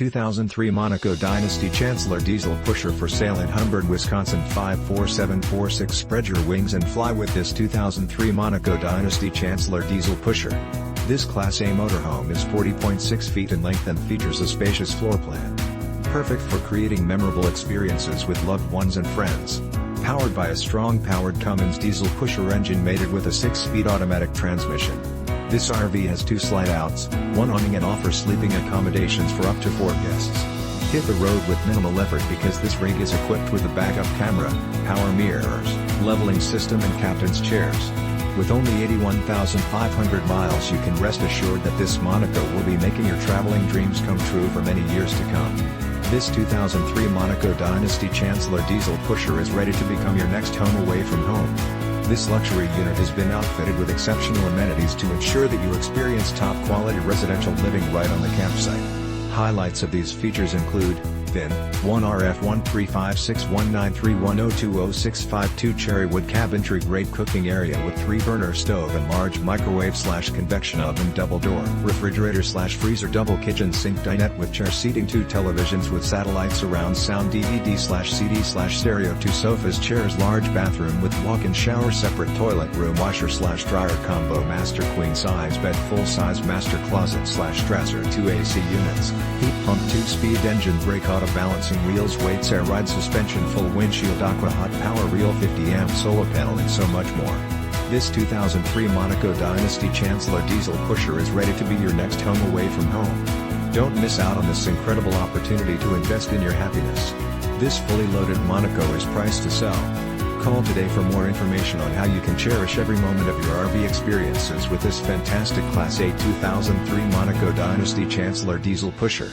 2003 Monaco Dynasty Chancellor Diesel Pusher for sale in Humbird, Wisconsin. 54746. Spread your wings and fly with this 2003 Monaco Dynasty Chancellor Diesel Pusher. This Class A motorhome is 40.6 feet in length and features a spacious floor plan. Perfect for creating memorable experiences with loved ones and friends. Powered by a strong-powered Cummins Diesel Pusher engine mated with a 6-speed automatic transmission. This RV has 2 slide-outs, 1 awning and offers sleeping accommodations for up to 4 guests. Hit the road with minimal effort because this rig is equipped with a backup camera, power mirrors, leveling system and captain's chairs. With only 81,500 miles, you can rest assured that this Monaco will be making your traveling dreams come true for many years to come. This 2003 Monaco Dynasty Chancellor Diesel Pusher is ready to become your next home away from home. This luxury unit has been outfitted with exceptional amenities to ensure that you experience top-quality residential living right on the campsite. Highlights of these features include: VIN 1RF135619310200652 Cherry Wood CabintryGreat Cooking Area with 3-burner stove and large microwave/convection oven double door refrigerator /freezer kitchen SinkDinette with chair SeatingTwo televisions with SatelliteSurround SoundDVD/CD/StereoTwo SofasChairsLarge bathroom with walk-in shower separate toilet RoomWasher/dryer ComboMaster queen size bed full size master closet /DresserTwo A C Units, heat pump 2-speed engine BrakeAuto balancing wheels WeightsAir ride SuspensionFull WinshieldAqua hot power reel 50 amp solar panel and so much more. This 2003 Monaco Dynasty Chancellor Diesel Pusher is ready to be your next home away from home. Don't miss out on this incredible opportunity to invest in your happiness. This fully loaded Monaco is priced to sell. Call today for more information on how you can cherish every moment of your RV experiences with this fantastic Class A 2003 Monaco Dynasty Chancellor Diesel Pusher.